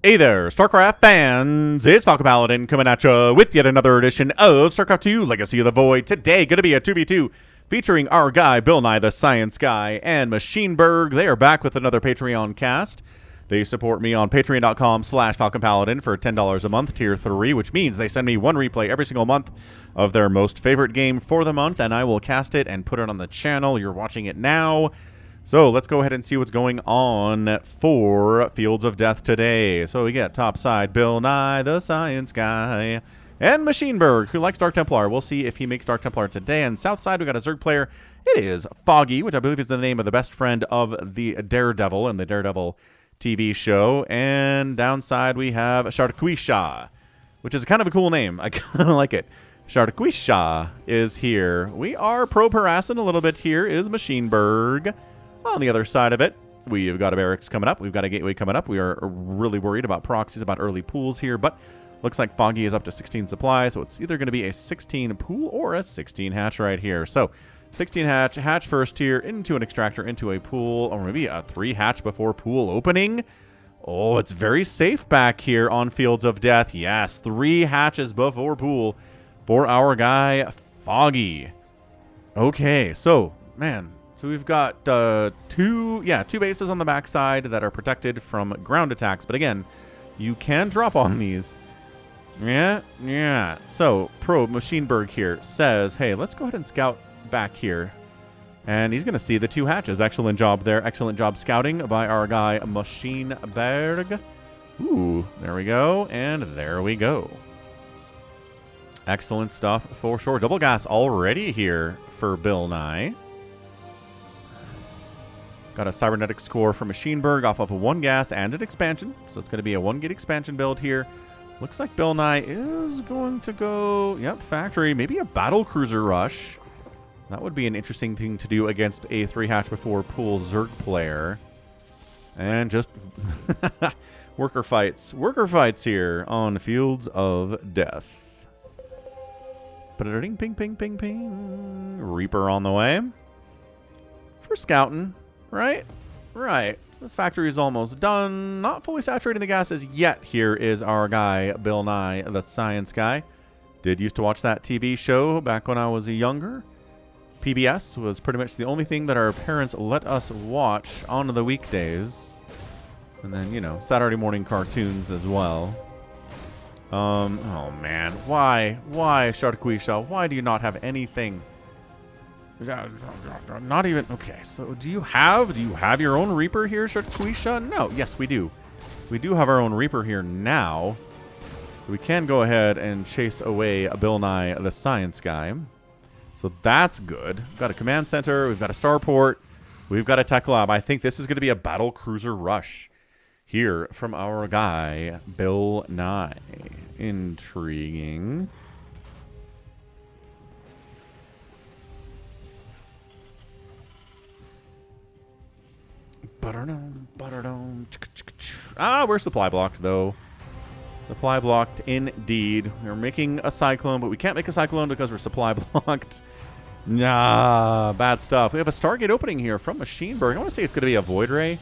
Hey there, StarCraft fans! It's Falcon Paladin coming at you with yet another edition of StarCraft 2 Legacy of the Void. Today, going to be a 2v2 featuring our guy, BillNye, the Science Guy, and MachineBERG. They are back with another Patreon cast. They support me on patreon.com/FalconPaladin for $10 a month, tier 3, which means they send me one replay every single month of their most favorite game for the month, and I will cast it and put it on the channel. You're watching it now. So let's go ahead and see what's going on for Fields of Death today. So we get topside BillNye, the Science Guy, and MachineBERG, who likes Dark Templar. We'll see if he makes Dark Templar today. And south side, we got a Zerg player. It is Foggy, which I believe is the name of the best friend of the Daredevil in the Daredevil TV show. And downside, we have Sharquisha, which is kind of a cool name. I kind of like it. Sharquisha is here. We are pro-harassing a little bit here is MachineBERG. On the other side of it, we've got a barracks coming up. We've got a gateway coming up. We are really worried about proxies, about early pools here, but looks like Foggy is up to 16 supply, so it's either going to be a 16 pool or a 16 hatch right here. So 16 hatch first tier, into an extractor, into a pool, or maybe a 3 hatch before pool opening. Oh, it's very safe back here on Fields of Death. Yes, 3 hatches before pool for our guy, Foggy. Okay, so, man... So we've got two bases on the backside that are protected from ground attacks. But again, you can drop on these. Yeah. So Pro MachineBERG here says, hey, let's go ahead and scout back here. And he's going to see the 2 hatches. Excellent job there. Excellent job scouting by our guy, MachineBERG. Ooh, there we go. And there we go. Excellent stuff for sure. Double gas already here for BillNye. Got a cybernetic score for MachineBERG off of 1 gas and an expansion. So it's going to be a 1-gate expansion build here. Looks like BillNye is going to go, yep, factory. Maybe a battle cruiser rush. That would be an interesting thing to do against a 3 hatch before pool Zerg player. And just worker fights. Worker fights here on Fields of Death. Ping, ping, ping, ping, ping. Reaper on the way. For scouting. Right. So this factory is almost done. Not fully saturating the gases yet. Here is our guy, BillNye, the Science Guy. Did used to watch that TV show back when I was younger. PBS was pretty much the only thing that our parents let us watch on the weekdays. And then, you know, Saturday morning cartoons as well. Oh man. Why, Sharquisha? Why do you not have anything? Not even okay. So do you have your own Reaper here, Sharquisha? No. Yes, we do. We do have our own Reaper here now, so we can go ahead and chase away a BillNye, the Science Guy. So that's good. We've got a command center. We've got a starport. We've got a tech lab. I think this is going to be a battle cruiser rush here from our guy BillNye. Intriguing. We're supply blocked, though. Supply blocked, indeed. We're making a Cyclone, but we can't make a Cyclone because we're supply blocked. Nah, bad stuff. We have a Stargate opening here from MachineBERG. I want to say it's going to be a Void Ray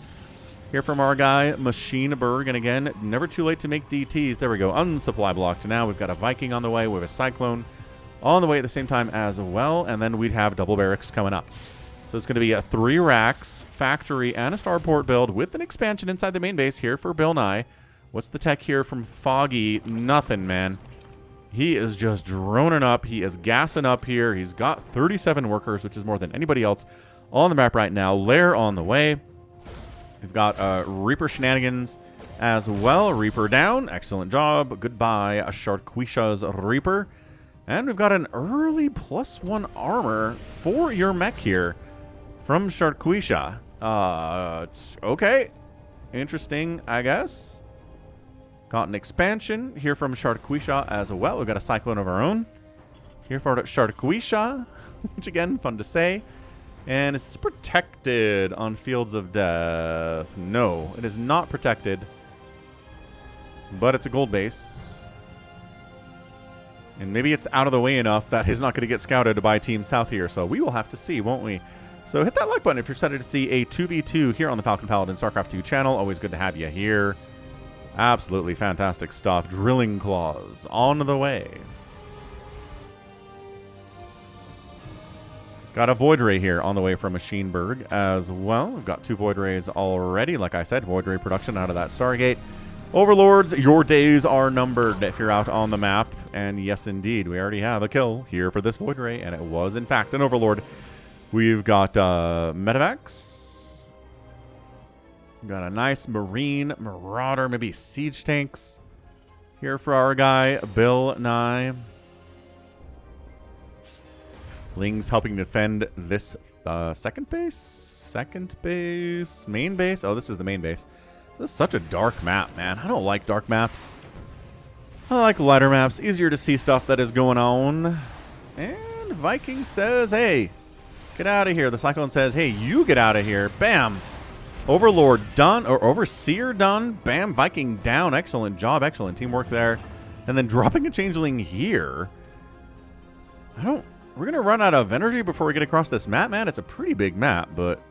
here from our guy, MachineBERG. And again, never too late to make DTs. There we go, unsupply blocked. Now we've got a Viking on the way. We have a Cyclone on the way at the same time as well. And then we'd have double barracks coming up. So it's going to be a 3 racks, factory, and a starport build with an expansion inside the main base here for BillNye. What's the tech here from Foggy? Nothing, man. He is just droning up. He is gassing up here. He's got 37 workers, which is more than anybody else on the map right now. Lair on the way. We've got Reaper shenanigans as well. Reaper down. Excellent job. Goodbye, Sharquisha's Reaper. And we've got an early +1 armor for your mech here from Sharquisha. Okay. Interesting, I guess. Got an expansion here from Sharquisha as well. We've got a Cyclone of our own here for Sharquisha, which again, fun to say. And is this protected on Fields of Death? No, it is not protected. But it's a gold base. And maybe it's out of the way enough that he's not going to get scouted by Team South here. So we will have to see, won't we? So hit that like button if you're excited to see a 2v2 here on the Falcon Paladin StarCraft 2 channel. Always good to have you here. Absolutely fantastic stuff. Drilling Claws on the way. Got a Void Ray here on the way from MachineBERG as well. We've got 2 Void Rays already. Like I said, Void Ray production out of that Stargate. Overlords, your days are numbered if you're out on the map. And yes, indeed, we already have a kill here for this Void Ray, and it was, in fact, an Overlord. We've got Medevacs. We've got a nice Marine, Marauder, maybe Siege Tanks here for our guy, BillNye. Lings helping defend this second base, main base. Oh, this is the main base. This is such a dark map, man. I don't like dark maps. I like lighter maps. Easier to see stuff that is going on. And Viking says, hey, get out of here. The Cyclone says, hey, you get out of here. Bam. Overlord done, or Overseer done. Bam, Viking down. Excellent job. Excellent teamwork there. And then dropping a Changeling here. We're going to run out of energy before we get across this map, man. It's a pretty big map, but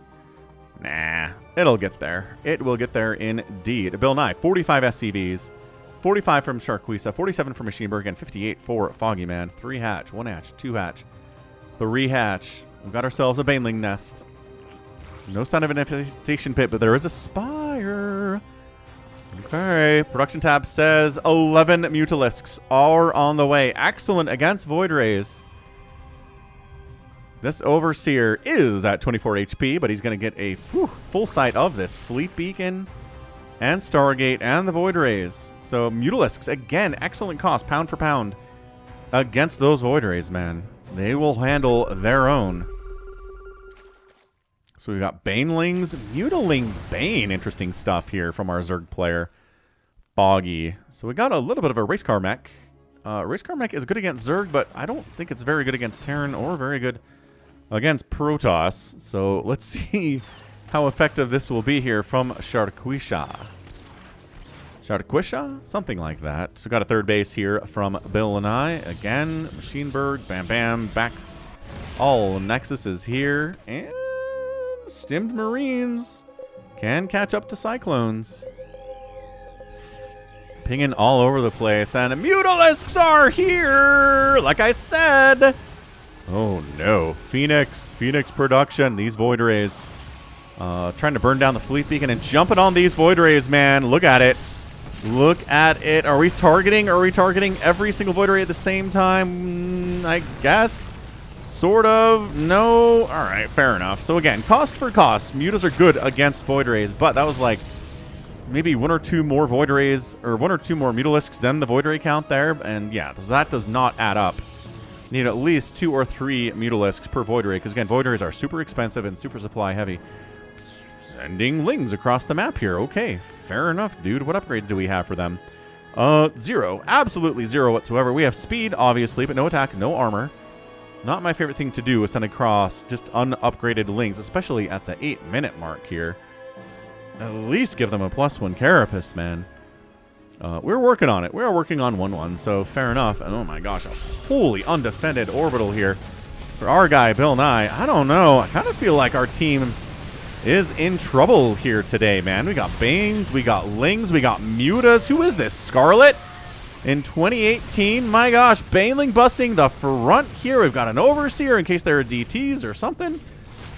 nah, it'll get there. It will get there indeed. BillNye, 45 SCVs, 45 from Sharquisha, 47 from MachineBERG, and 58 for Foggy, man. 3 hatch, 1 hatch, 2 hatch, 3 hatch. We've got ourselves a Baneling nest. No sign of an infestation pit, but there is a spire. Okay, production tab says 11 Mutalisks are on the way. Excellent against Void Rays. This Overseer is at 24 HP, but he's going to get a full sight of this Fleet Beacon and Stargate and the Void Rays. So Mutalisks, again, excellent cost, pound for pound, against those Void Rays, man. They will handle their own. So we've got Banelings, Mutaling Bane, interesting stuff here from our Zerg player, Foggy. So we got a little bit of a race car mech. Race car mech is good against Zerg, but I don't think it's very good against Terran or very good against Protoss. So let's see how effective this will be here from Sharquisha. Sharquisha? Something like that. So got a third base here from BillNye. Again, MachineBERG, bam bam, back. All Nexus is here. And Stimmed Marines can catch up to Cyclones. Pinging all over the place. And Mutalisks are here! Like I said! Oh no. Phoenix production. These Void Rays. Trying to burn down the Fleet Beacon and jumping on these Void Rays, man. Look at it. Look at it. Are we targeting every single Void Ray at the same time? I guess. Sort of. No. Alright, fair enough. So again, cost for cost. Mutas are good against Void Rays, but that was like maybe 1 or 2 more Void Rays, or 1 or 2 more Mutalisks than the Void Ray count there. And yeah, that does not add up. Need at least 2 or 3 Mutalisks per Void Ray, because again, Void Rays are super expensive and super supply heavy. Sending Lings across the map here. Okay, fair enough, dude. What upgrades do we have for them? 0. Absolutely 0 whatsoever. We have speed, obviously, but no attack, no armor. Not my favorite thing to do is send across just unupgraded Lings, especially at the 8-minute mark here. At least give them a +1 carapace, man. We're working on it. We're working on 1-1, so fair enough. And oh my gosh, a wholly undefended orbital here for our guy, BillNye. I don't know. I kind of feel like our team is in trouble here today, man. We got Banes, we got Lings, we got Mutas. Who is this? Scarlet? In 2018, my gosh, Baneling busting the front here. We've got an Overseer in case there are DTs or something.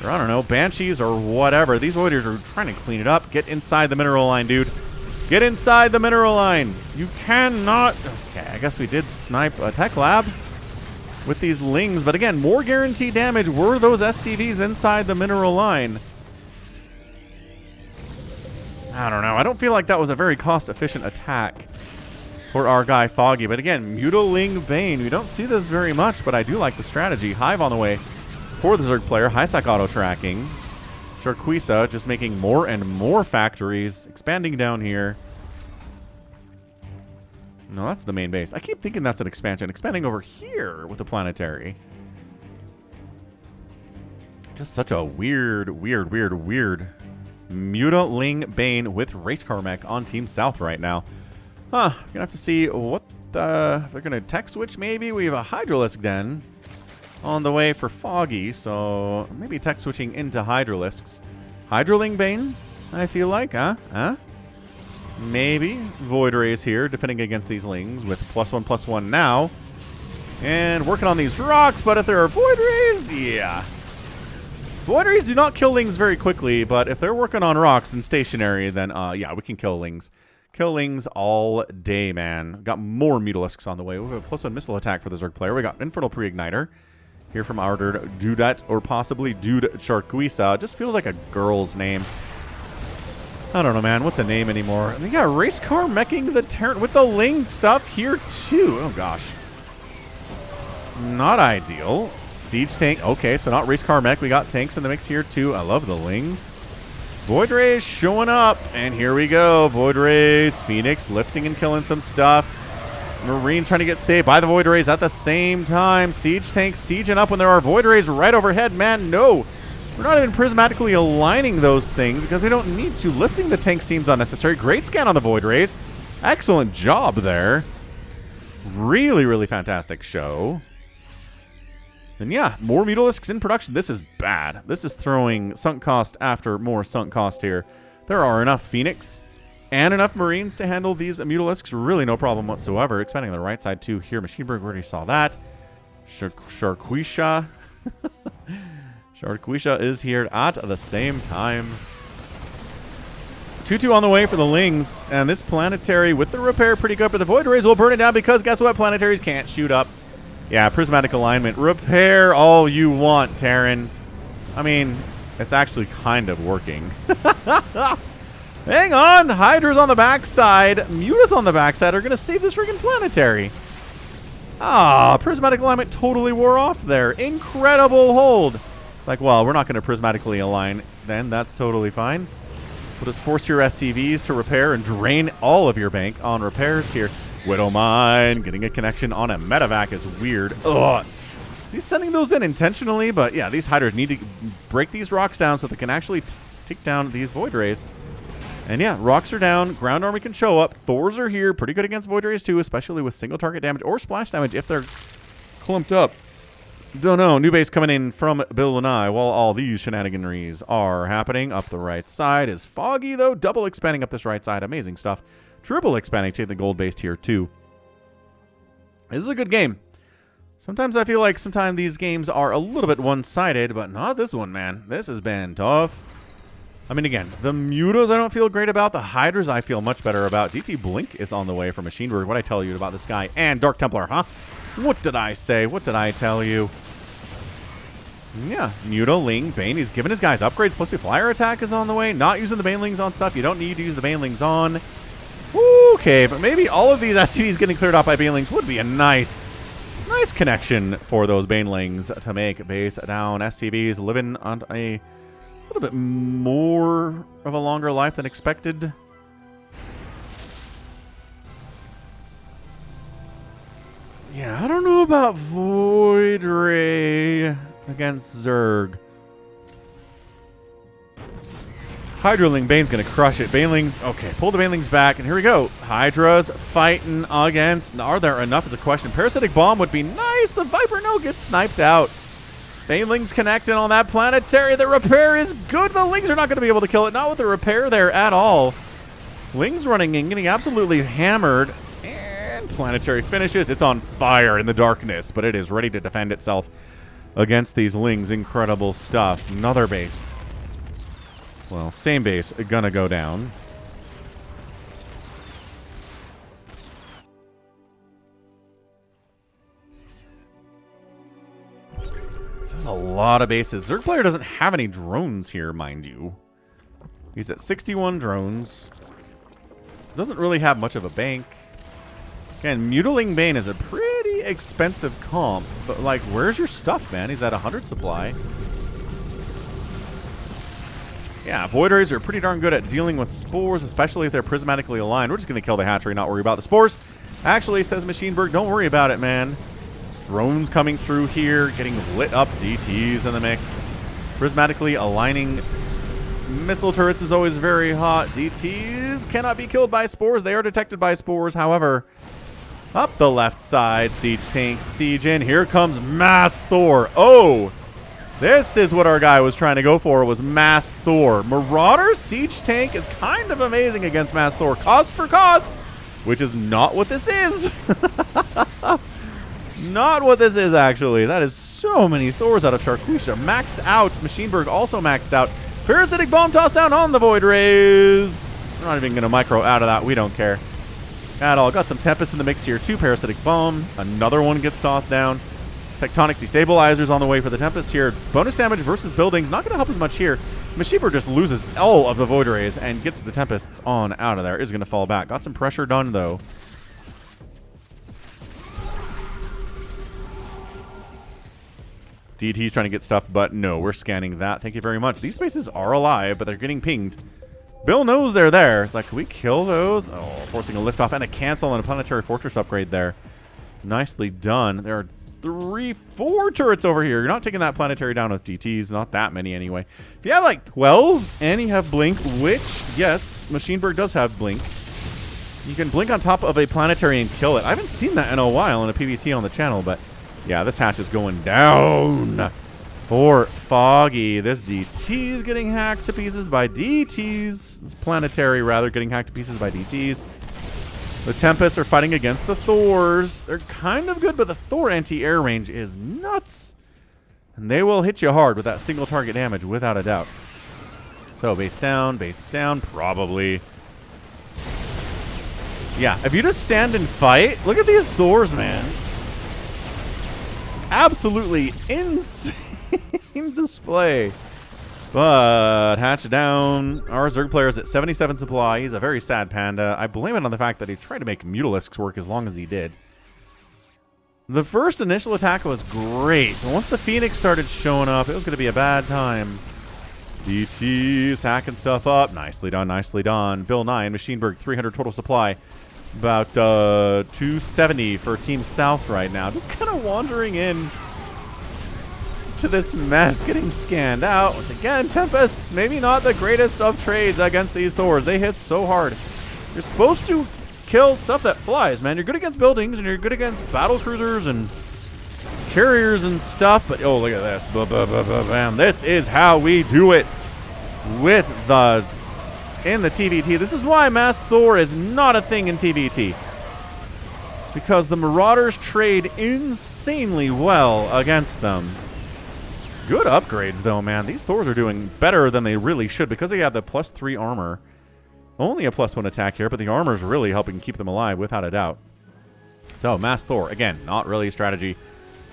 Or I don't know, Banshees or whatever. These Voiders are trying to clean it up. Get inside the mineral line, dude. Get inside the mineral line. You cannot. Okay, I guess we did snipe a tech lab with these Lings. But again, more guaranteed damage were those SCVs inside the mineral line. I don't know. I don't feel like that was a very cost-efficient attack for our guy Foggy. But again, Mutaling Bane. We don't see this very much, but I do like the strategy. Hive on the way for the Zerg player. High-sec auto-tracking. Sharquisha just making more and more factories. Expanding down here. No, that's the main base. I keep thinking that's an expansion. Expanding over here with the planetary. Just such a weird Mutaling Bane with Racecar Mech on Team South right now. Huh. Gonna have to see what if they're gonna tech switch maybe. We have a Hydralisk Den on the way for Foggy, so maybe tech switching into Hydralisks. Hydraling Bane, I feel like, huh? Maybe. Void Rays here, defending against these Lings with +1/+1 now. And working on these rocks, but if there are Void Rays, yeah. Void Rays do not kill Lings very quickly, but if they're working on rocks and stationary, then yeah, we can kill Lings. Kill Lings all day, man. Got more Mutalisks on the way. We have a +1 missile attack for the Zerg player. We got Infernal Pre-Igniter here from our Dudet, or possibly Dude Sharquisha. Just feels like a girl's name. I don't know, man. What's a name anymore? And they got race car meching the Terran with the Ling stuff here, too. Oh, gosh. Not ideal. Siege tank. Okay, so not race car mech. We got tanks in the mix here, too. I love the Lings. Void Rays showing up. And here we go. Void Rays. Phoenix lifting and killing some stuff. Marines trying to get saved by the Void Rays at the same time. Siege tanks sieging up when there are Void Rays right overhead. Man, no. We're not even prismatically aligning those things because we don't need to. Lifting the tank seems unnecessary. Great scan on the Void Rays. Excellent job there. Really, really fantastic show. And yeah, more Mutalisks in production. This is bad. This is throwing sunk cost after more sunk cost here. There are enough Phoenix and enough Marines to handle these Mutalisks. Really no problem whatsoever. Expanding on the right side too here. MachineBERG, we already saw that. Sharquisha. Sharquisha is here at the same time. 2-2 on the way for the Lings. And this Planetary with the repair pretty good, but the Void Rays will burn it down because guess what? Planetaries can't shoot up. Yeah, prismatic alignment. Repair all you want, Terran. I mean, it's actually kind of working. Hang on. Hydra's on the backside. Mutas on the backside are going to save this freaking Planetary. Ah, prismatic alignment totally wore off there. Incredible hold. It's like, well, we're not going to prismatically align then. That's totally fine. We'll just force your SCVs to repair and drain all of your bank on repairs here. Widow Mine, getting a connection on a medevac is weird. Ugh. Is he sending those in intentionally? But yeah, these Hydras need to break these rocks down so they can actually take down these Void Rays. And yeah, rocks are down. Ground army can show up. Thors are here. Pretty good against Void Rays too, especially with single target damage or splash damage if they're clumped up. Don't know. New base coming in from BillNye while all these shenaniganeries are happening. Up the right side is Foggy, though. Double expanding up this right side. Amazing stuff. Triple expanding to the gold base tier 2. This is a good game. Sometimes I feel like sometimes these games are a little bit one-sided, but not this one, man. This has been tough. I mean, again, the Mutas I don't feel great about. The Hydras I feel much better about. DT Blink is on the way for MachineBERG. What I tell you about this guy and Dark Templar, huh? What did I say? What did I tell you? Yeah, Muta, Ling, Bane. He's giving his guys upgrades. Plus, the flyer attack is on the way. Not using the Banelings on stuff you don't need to use the Banelings on. Okay, but maybe all of these SCVs getting cleared off by Banelings would be a nice connection for those Banelings to make base down. SCVs living on a little bit more of a longer life than expected. Yeah, I don't know about Void Ray against Zerg. Hydraling Bane's going to crush it. Banelings, okay, pull the Banelings back, and here we go. Hydra's fighting against, are there enough is a question. Parasitic Bomb would be nice. The Viper, no, gets sniped out. Banelings connecting on that Planetary. The repair is good. The Lings are not going to be able to kill it. Not with the repair there at all. Lings running in, getting absolutely hammered. And Planetary finishes. It's on fire in the darkness, but it is ready to defend itself against these Lings. Incredible stuff. Another base. Well, same base, gonna go down. This is a lot of bases. Zerg player doesn't have any drones here, mind you. He's at 61 drones. Doesn't really have much of a bank. Again, Mutiling Bane is a pretty expensive comp, but like, where's your stuff, man? He's at 100 supply. Yeah, Void Rays are pretty darn good at dealing with spores, especially if they're prismatically aligned. We're just going to kill the hatchery, not worry about the spores. Actually, says MachineBERG, don't worry about it, man. Drones coming through here, getting lit up. DTs in the mix. Prismatically aligning missile turrets is always very hot. DTs cannot be killed by spores. They are detected by spores. However, up the left side, siege tanks, siege in. Here comes Mass Thor. Oh! This is what our guy was trying to go for, was Mass Thor. Marauder Siege Tank is kind of amazing against Mass Thor. Cost for cost, which is not what this is. Not what this is, actually. That is so many Thors out of Sharquisha. Maxed out. MachineBERG also maxed out. Parasitic Bomb toss down on the Void Rays. We're not even going to micro out of that. We don't care at all. Got some Tempest in the mix here. 2 Parasitic Bomb. Another one gets tossed down. Tectonic Destabilizers on the way for the Tempest here. Bonus damage versus buildings. Not going to help as much here. MachineBERG just loses all of the Void Rays and gets the Tempests on out of there. Is going to fall back. Got some pressure done, though. DT's trying to get stuff, but no, we're scanning that. Thank you very much. These spaces are alive, but they're getting pinged. Bill knows they're there. It's like, can we kill those? Oh, forcing a liftoff and a cancel and a Planetary Fortress upgrade there. Nicely done. There are 4 turrets over here. You're not taking that Planetary down with DTs. Not that many anyway. If you have like 12 and you have Blink, which, yes, MachineBERG does have Blink. You can Blink on top of a Planetary and kill it. I haven't seen that in a while in a PvT on the channel, but yeah, this hatch is going down for Foggy. This DT is getting hacked to pieces by DTs. This Planetary, rather, getting hacked to pieces by DTs. The Tempests are fighting against the Thors. They're kind of good, but the Thor anti-air range is nuts. And they will hit you hard with that single target damage, without a doubt. So, base down, probably. Yeah, if you just stand and fight, look at these Thors, man. Absolutely insane display. But hatch down. Our Zerg player is at 77 supply. He's a very sad panda. I blame it on the fact that he tried to make Mutalisks work as long as he did. The first initial attack was great. But once the Phoenix started showing up, it was going to be a bad time. DT's hacking stuff up. Nicely done, nicely done. BillNye and MachineBERG, 300 total supply. About 270 for Team South right now. Just kind of wandering in to this mess, getting scanned out. Once again, Tempests, maybe not the greatest of trades against these Thors. They hit so hard. You're supposed to kill stuff that flies, man. You're good against buildings, and you're good against battle cruisers and carriers and stuff. But, oh, look at this. Bam. This is how we do it with the... in the TVT. This is why Mass Thor is not a thing in TVT. Because the Marauders trade insanely well against them. Good upgrades, though, man. These Thors are doing better than they really should because they have the +3 armor. Only a +1 attack here, but the armor is really helping keep them alive, without a doubt. So, Mass Thor, again, not really a strategy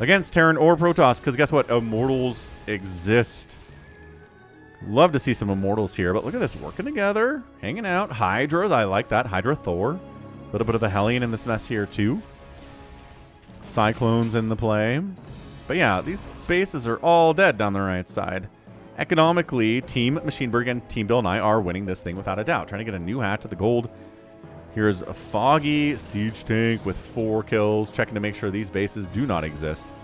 against Terran or Protoss, because guess what? Immortals exist. Love to see some Immortals here, but look at this, working together, hanging out. Hydras, I like that. Hydra Thor. A little bit of a Hellion in this mess here, too. Cyclones in the play. But yeah, these bases are all dead down the right side. Economically, Team MachineBERG and Team BillNye are winning this thing without a doubt. Trying to get a new hat to the gold. Here's a Foggy Siege Tank with 4 kills. Checking to make sure these bases do not exist.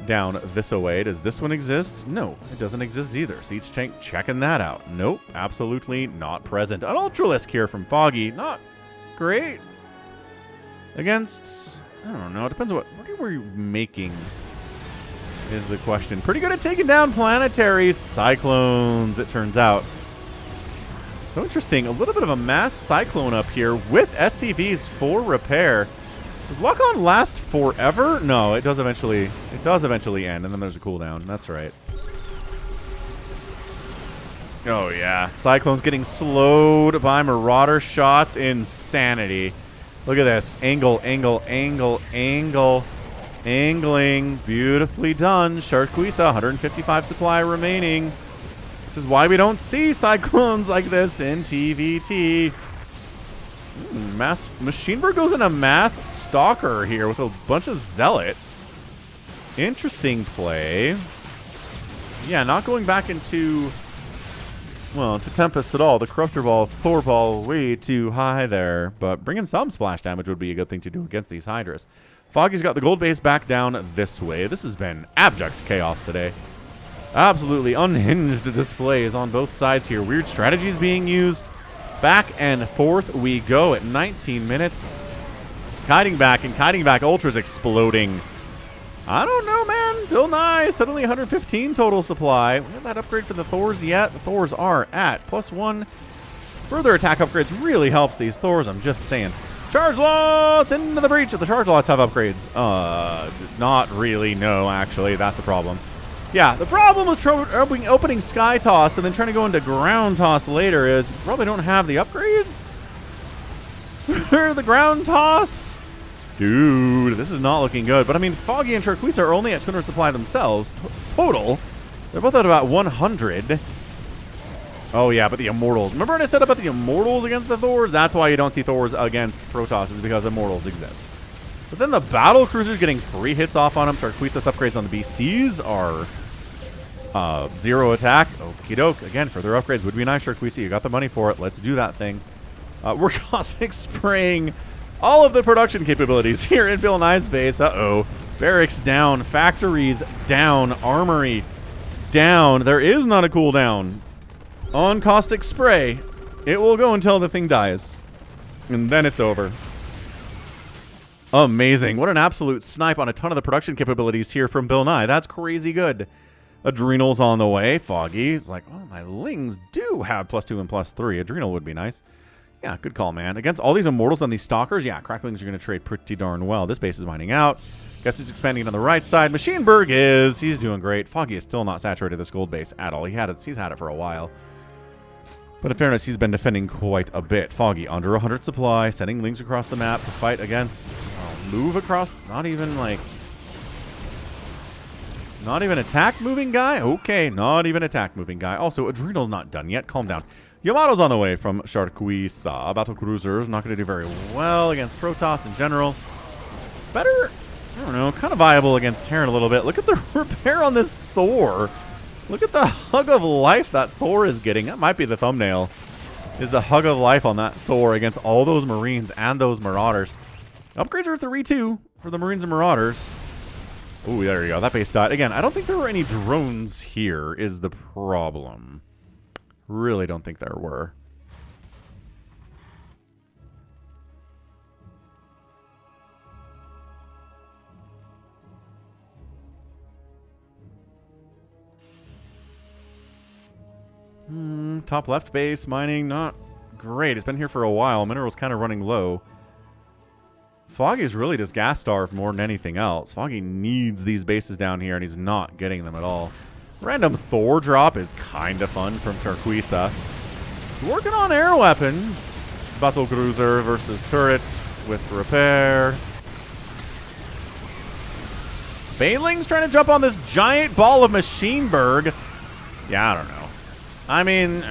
Down this away. Does this one exist? No, it doesn't exist either. Siege Tank checking that out. Nope, absolutely not present. An Ultralisk here from Foggy. Not great. Against... I don't know. It depends on what were you making is the question. Pretty good at taking down planetary cyclones, it turns out. So interesting. A little bit of a mass cyclone up here with SCVs for repair. Does lock-on last forever? No, it does eventually. It does eventually end, and then there's a cooldown. That's right. Oh, yeah. Cyclone's getting slowed by Marauder shots. Insanity. Look at this. Angle, angle, angle, angle. Angling. Beautifully done. Sharquisha, 155 supply remaining. This is why we don't see cyclones like this in TVT. MachineBERG goes in a mass stalker here with a bunch of zealots. Interesting play. Yeah, not going back into... well, to Tempest at all. The Corruptor Ball, Thor Ball, way too high there. But bringing some splash damage would be a good thing to do against these Hydras. Foggy's got the gold base back down this way. This has been abject chaos today. Absolutely unhinged displays on both sides here. Weird strategies being used. Back and forth we go at 19 minutes. Kiting back and kiting back. Ultra's exploding. I don't know, man. BillNye, suddenly 115 total supply. We haven't that upgrade for the Thors yet. The Thors are at +1. Further attack upgrades really helps these Thors, I'm just saying. Charge lots into the breach. The charge lots have upgrades. Not really, no, actually. That's a problem. Yeah, the problem with opening Sky Toss and then trying to go into Ground Toss later is you probably don't have the upgrades for the Ground Toss. Dude, this is not looking good. But I mean, Foggy and Sharquisha are only at 200 supply themselves total. They're both at about 100. Oh yeah, but the Immortals. Remember when I said about the Immortals against the Thors? That's why you don't see Thors against Protoss, is because Immortals exist. But then the Battle Cruisers getting free hits off on them. Sharquisha's upgrades on the BCs are 0 attack. Okie doke. Again, further upgrades would be nice, Sharquisha. You got the money for it. Let's do that thing. We're Cosmic spraying all of the production capabilities here in BillNye's base. Uh-oh. Barracks down. Factories down. Armory down. There is not a cooldown on Caustic Spray. It will go until the thing dies. And then it's over. Amazing. What an absolute snipe on a ton of the production capabilities here from BillNye. That's crazy good. Adrenal's on the way. Foggy is like, oh, my Lings do have +2 and +3. Adrenal would be nice. Yeah, good call, man. Against all these Immortals and these Stalkers, yeah, Cracklings are going to trade pretty darn well. This base is mining out. Guess who's expanding on the right side? MachineBERG is. He's doing great. Foggy is still not saturated this gold base at all. He's had it for a while. But in fairness, he's been defending quite a bit. Foggy, under 100 supply, sending Lings across the map to fight against... move across... Not even attack moving guy? Okay, not even attack moving guy. Also, Adrenal's not done yet. Calm down. Yamato's on the way from Sharquisha. Battle Cruisers, not going to do very well against Protoss in general. Better, I don't know, kind of viable against Terran a little bit. Look at the repair on this Thor. Look at the hug of life that Thor is getting. That might be the thumbnail, is the hug of life on that Thor against all those Marines and those Marauders. Upgrades are 3-2 for the Marines and Marauders. Ooh, there you go. That base died. Again, I don't think there were any drones here is the problem. Really don't think there were. Top left base, mining, not great. It's been here for a while. Mineral's kind of running low. Foggy's really just gas starved more than anything else. Foggy needs these bases down here, and he's not getting them at all. Random Thor drop is kind of fun from Sharquisha. He's working on air weapons. Battle Cruiser versus turret with repair. Baneling's trying to jump on this giant ball of MachineBERG. Yeah, I don't know. I mean,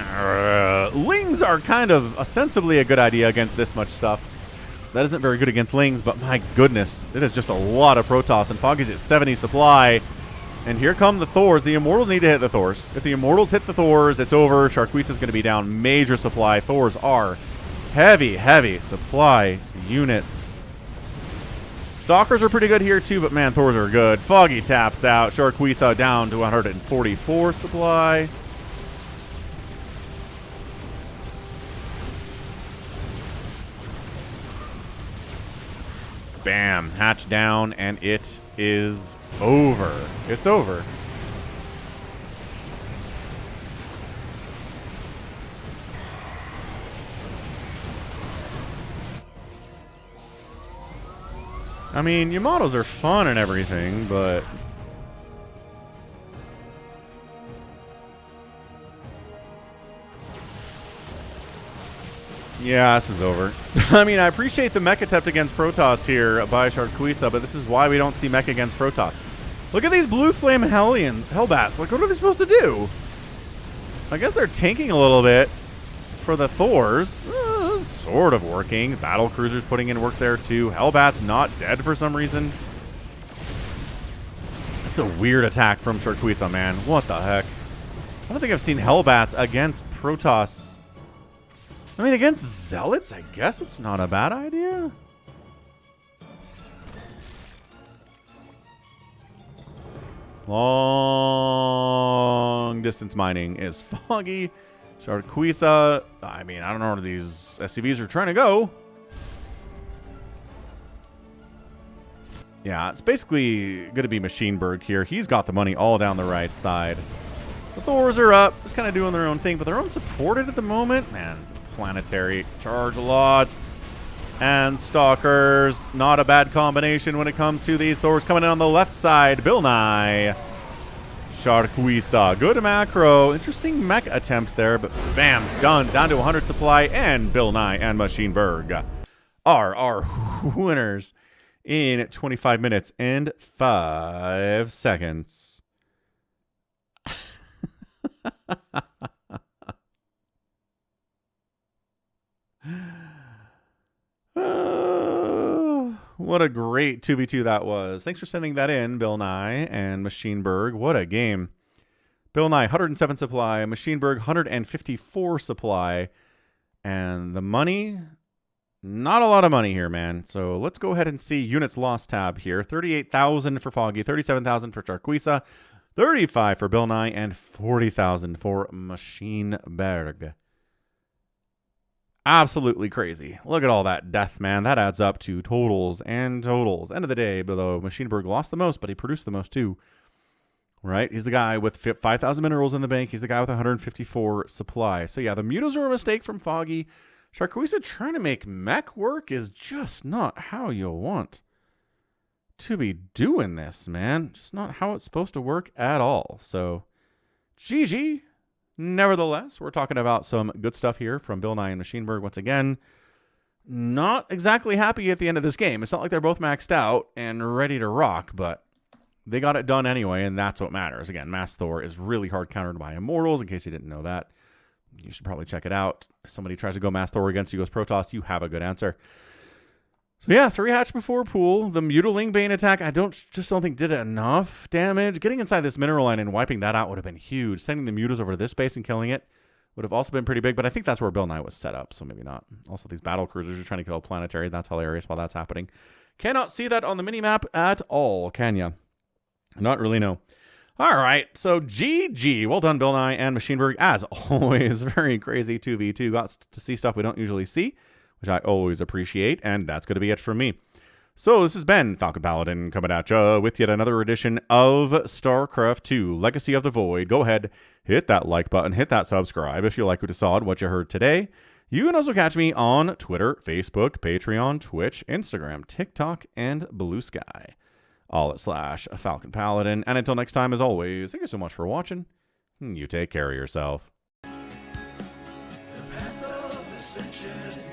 Lings are kind of ostensibly a good idea against this much stuff. That isn't very good against Lings, but my goodness, it is just a lot of Protoss, and Foggy's at 70 supply. And here come the Thors. The Immortals need to hit the Thors. If the Immortals hit the Thors, it's over. Sharquisha's going to be down major supply. Thors are heavy, heavy supply units. Stalkers are pretty good here too, but man, Thors are good. Foggy taps out. Sharquisha down to 144 supply. Bam. Hatch down, and it is over. It's over. I mean, Yamatos are fun and everything, but... yeah, this is over. I mean, I appreciate the mech attempt against Protoss here by Sharquisha, but this is why we don't see mech against Protoss. Look at these blue flame Hellbats. Like, what are they supposed to do? I guess they're tanking a little bit for the Thors. Sort of working. Battle Cruisers putting in work there too. Hellbat's not dead for some reason. That's a weird attack from Sharquisha, man. What the heck? I don't think I've seen Hellbats against Protoss. I mean, against Zealots, I guess it's not a bad idea. Long distance mining is Foggy. Sharquisha, I mean, I don't know where these SCVs are trying to go. Yeah, it's basically going to be MachineBERG here. He's got the money all down the right side. The Thors are up, just kind of doing their own thing, but they're unsupported at the moment. Man, planetary charge lots and stalkers. Not a bad combination when it comes to these Thors. Coming in on the left side, BillNye. Sharquisha. Good macro. Interesting mech attempt there, but bam, done. Down to 100 supply, and BillNye and MachineBERG are our winners in 25 minutes and 5 seconds. What a great 2v2 that was. Thanks for sending that in, BillNye and MachineBERG. What a game. BillNye, 107 supply. MachineBERG, 154 supply. And the money, not a lot of money here, man. So let's go ahead and see units lost tab here. 38,000 for Foggy, 37,000 for Sharquisha, 35 for BillNye, and 40,000 for MachineBERG. Absolutely crazy. Look at all that death, man. That adds up to totals and totals. End of the day, though, MachineBERG lost the most, but he produced the most too. Right? He's the guy with 5,000 minerals in the bank. He's the guy with 154 supply. So yeah, the mutos are a mistake from Foggy. Sharquisha trying to make mech work is just not how you want to be doing this, man. Just not how it's supposed to work at all. So GG. Nevertheless, we're talking about some good stuff here from BillNye and MachineBERG once again. Not exactly happy at the end of this game. It's not like they're both maxed out and ready to rock, but they got it done anyway, and that's what matters. Again, Mass Thor is really hard countered by Immortals, in case you didn't know that. You should probably check it out. If somebody tries to go Mass Thor against you as Protoss, you have a good answer. So yeah, 3 hatch before pool. The Mutiling Bane attack, I just don't think did enough damage. Getting inside this mineral line and wiping that out would have been huge. Sending the mutas over to this base and killing it would have also been pretty big, but I think that's where BillNye was set up, so maybe not. Also, these battle cruisers are trying to kill a planetary. That's hilarious while that's happening. Cannot see that on the minimap at all, can ya? Not really, no. All right, so GG. Well done, BillNye and MachineBERG. As always, very crazy 2v2. Got to see stuff we don't usually see, which I always appreciate, and that's going to be it from me. So this has been Falcon Paladin coming at ya with yet another edition of StarCraft 2 Legacy of the Void. Go ahead, hit that like button, hit that subscribe if you like what you saw and what you heard today. You can also catch me on Twitter, Facebook, Patreon, Twitch, Instagram, TikTok, and Blue Sky. All at /Falcon Paladin. And until next time, as always, thank you so much for watching. You take care of yourself. The path of ascension is